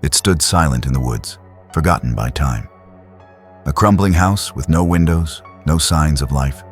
It stood silent in the woods, forgotten by time. A crumbling house with no windows, no signs of life.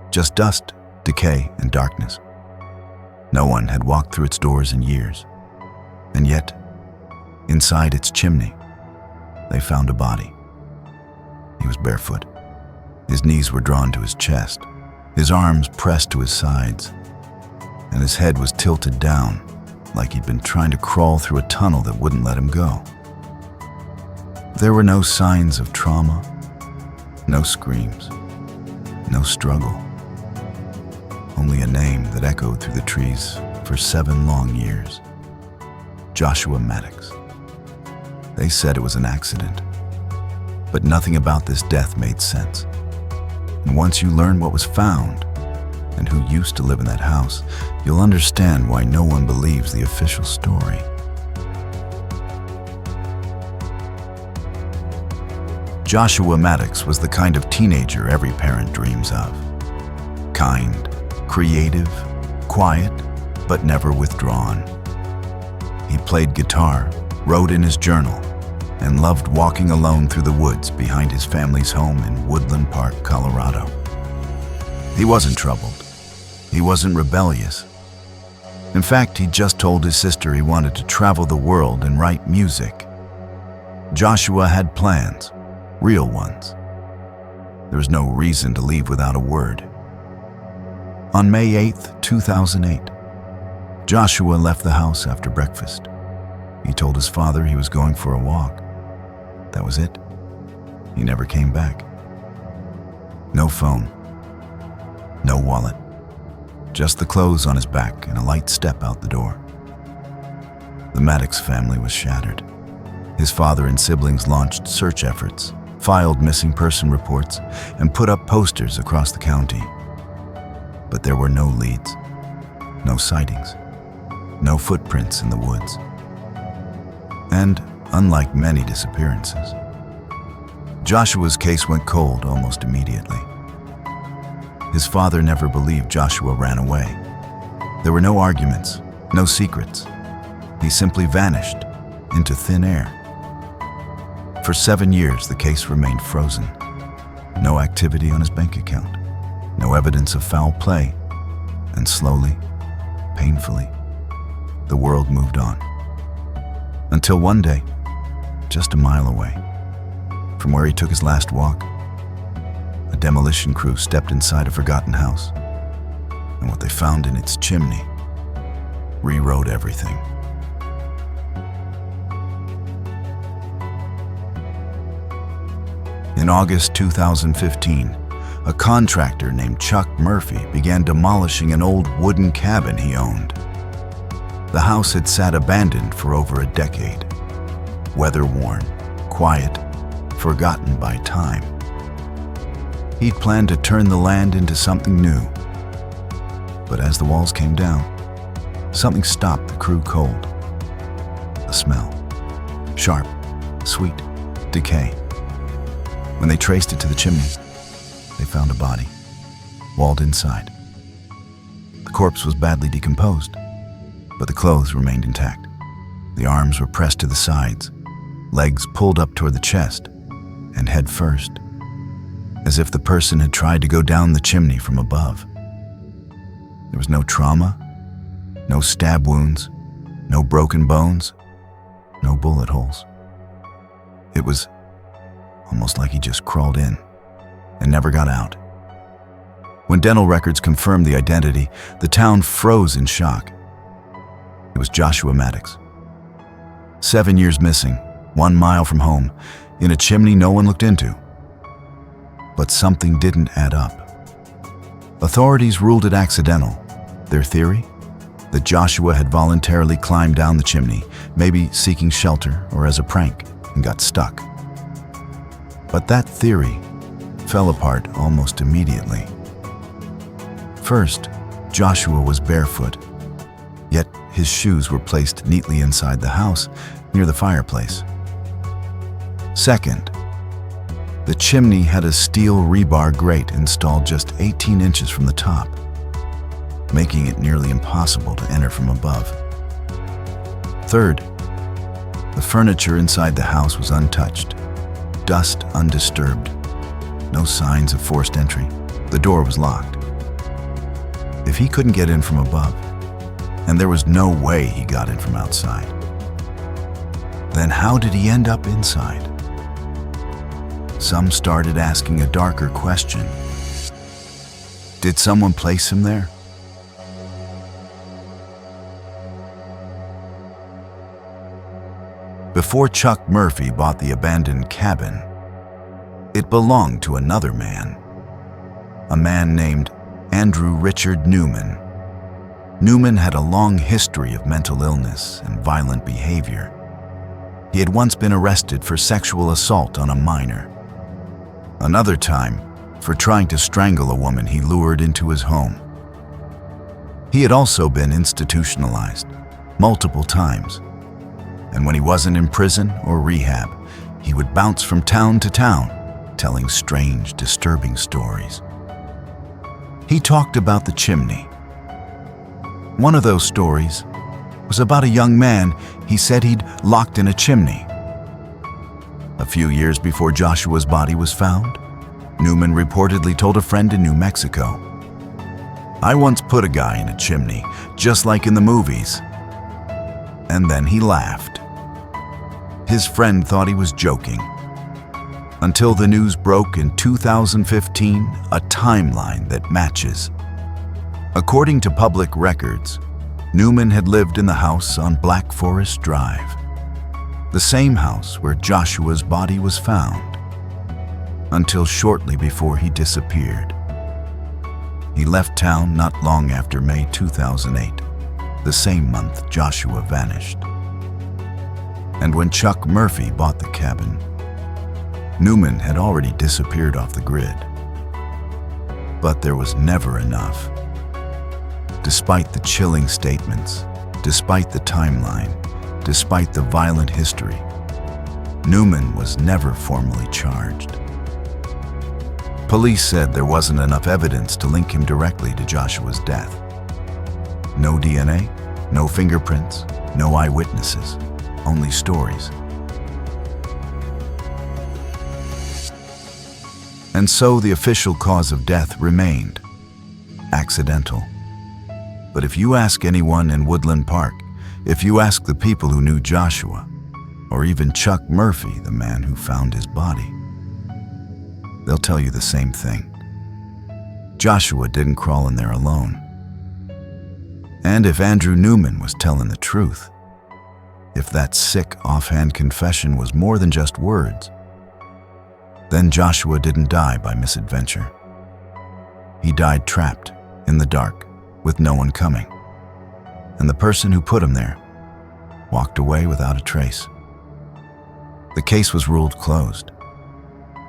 Just dust, decay, and darkness. No one had walked through its doors in years. And yet, inside its chimney, they found a body. He was barefoot. His knees were drawn to his chest, his arms pressed to his sides, and his head was tilted down like he'd been trying to crawl through a tunnel that wouldn't let him go. There were no signs of trauma, no screams, no struggle. Only a name that echoed through the trees for 7 long years. Joshua Maddux. They said it was an accident, but nothing about this death made sense. And once you learn what was found and who used to live in that house, you'll understand why no one believes the official story. Joshua Maddux was the kind of teenager every parent dreams of. Kind, creative, quiet, but never withdrawn. He played guitar, wrote in his journal, and loved walking alone through the woods behind his family's home in Woodland Park, Colorado. He wasn't troubled. He wasn't rebellious. In fact, he just told his sister he wanted to travel the world and write music. Joshua had plans, real ones. There was no reason to leave without a word. On May 8th, 2008, Joshua left the house after breakfast. He told his father he was going for a walk. That was it. He never came back. No phone. No wallet. Just the clothes on his back and a light step out the door. The Maddux family was shattered. His father and siblings launched search efforts, filed missing person reports, and put up posters across the county. But there were no leads, no sightings, no footprints in the woods. And unlike many disappearances, Joshua's case went cold almost immediately. His father never believed Joshua ran away. There were no arguments, no secrets. He simply vanished into thin air. For 7 years, the case remained frozen. No activity on his bank account, no evidence of foul play, and slowly, painfully, the world moved on. Until one day, just a mile away, from where he took his last walk, a demolition crew stepped inside a forgotten house, and what they found in its chimney rewrote everything. In August 2015, a contractor named Chuck Murphy began demolishing an old wooden cabin he owned. The house had sat abandoned for over a decade, weather-worn, quiet, forgotten by time. He'd planned to turn the land into something new. But as the walls came down, something stopped the crew cold. A smell. Sharp, sweet, decay. When they traced it to the chimney, they found a body, walled inside. The corpse was badly decomposed, but the clothes remained intact. The arms were pressed to the sides, legs pulled up toward the chest, and head first, as if the person had tried to go down the chimney from above. There was no trauma, no stab wounds, no broken bones, no bullet holes. It was almost like he just crawled in and never got out. When dental records confirmed the identity, the town froze in shock. It was Joshua Maddux. 7 years missing, 1 mile from home, in a chimney no one looked into. But something didn't add up. Authorities ruled it accidental. Their theory? That Joshua had voluntarily climbed down the chimney, maybe seeking shelter or as a prank, and got stuck. But that theory fell apart almost immediately. First, Joshua was barefoot, yet his shoes were placed neatly inside the house near the fireplace. Second, the chimney had a steel rebar grate installed just 18 inches from the top, making it nearly impossible to enter from above. Third, The furniture inside the house was untouched, dust undisturbed, no signs of forced entry. The door was locked. If he couldn't get in from above, and there was no way he got in from outside, then how did he end up inside? Some started asking a darker question. Did someone place him there? Before Chuck Murphy bought the abandoned cabin, it belonged to another man, a man named Andrew Richard Newman. Newman had a long history of mental illness and violent behavior. He had once been arrested for sexual assault on a minor. Another time, for trying to strangle a woman he lured into his home. He had also been institutionalized multiple times, and when he wasn't in prison or rehab, he would bounce from town to town, telling strange, disturbing stories. He talked about the Chimney. One of those stories was about a young man he said he'd locked in a chimney. A few years before Joshua's body was found, Newman reportedly told a friend in New Mexico, "I once put a guy in a chimney, just like in the movies." And then he laughed. His friend thought he was joking, until the news broke in 2015, a timeline that matches. According to public records, Newman had lived in the house on Black Forest Drive, the same house where Joshua's body was found, until shortly before he disappeared. He left town not long after May 2008, the same month Joshua vanished. And when Chuck Murphy bought the cabin, Newman had already disappeared off the grid. But there was never enough. Despite the chilling statements, despite the timeline, despite the violent history, Newman was never formally charged. Police said there wasn't enough evidence to link him directly to Joshua's death. No DNA, no fingerprints, no eyewitnesses, only stories. And so the official cause of death remained accidental. But if you ask anyone in Woodland Park, if you ask the people who knew Joshua, or even Chuck Murphy, the man who found his body, they'll tell you the same thing. Joshua didn't crawl in there alone. And if Andrew Newman was telling the truth, if that sick, offhand confession was more than just words, then Joshua didn't die by misadventure. He died trapped in the dark with no one coming, and the person who put him there walked away without a trace. The case was ruled closed,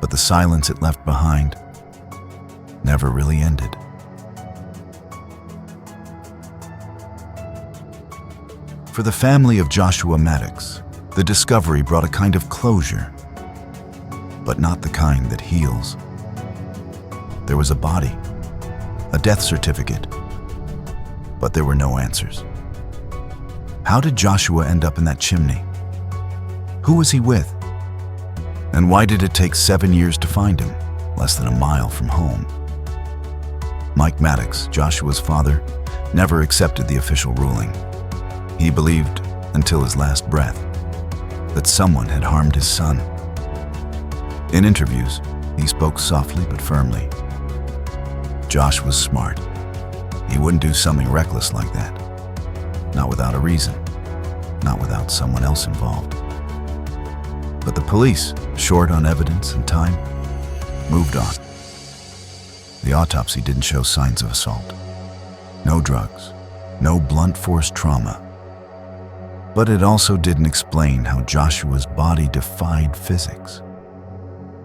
but the silence it left behind never really ended. For the family of Joshua Maddux, the discovery brought a kind of closure, but not the kind that heals. There was a body, a death certificate, but there were no answers. How did Joshua end up in that chimney? Who was he with? And why did it take 7 years to find him, less than a mile from home? Mike Maddux, Joshua's father, never accepted the official ruling. He believed, until his last breath, that someone had harmed his son. In interviews, he spoke softly but firmly. Josh was smart. He wouldn't do something reckless like that. Not without a reason. Not without someone else involved. But the police, short on evidence and time, moved on. The autopsy didn't show signs of assault. No drugs. No blunt force trauma. But it also didn't explain how Joshua's body defied physics.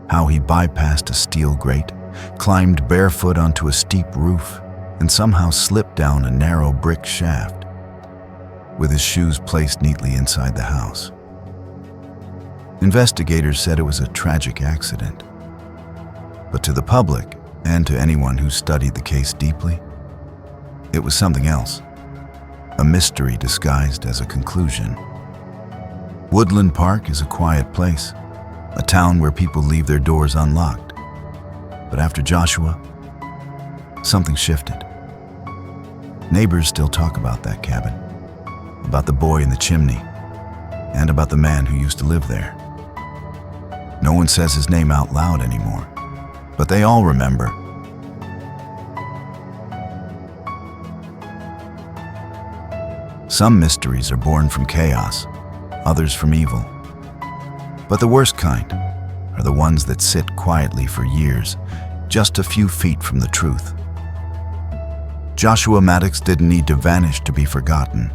How he bypassed a steel grate, climbed barefoot onto a steep roof, and somehow slipped down a narrow brick shaft, with his shoes placed neatly inside the house. Investigators said it was a tragic accident. But to the public, and to anyone who studied the case deeply, it was something else. A mystery disguised as a conclusion. Woodland Park is a quiet place, a town where people leave their doors unlocked. But after Joshua, something shifted. Neighbors still talk about that cabin, about the boy in the chimney, and about the man who used to live there. No one says his name out loud anymore, but they all remember. Some mysteries are born from chaos, others from evil. But the worst kind are the ones that sit quietly for years, just a few feet from the truth. Joshua Maddux didn't need to vanish to be forgotten.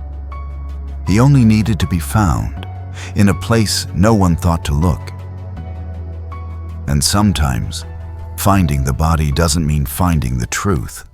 He only needed to be found in a place no one thought to look. And sometimes, finding the body doesn't mean finding the truth.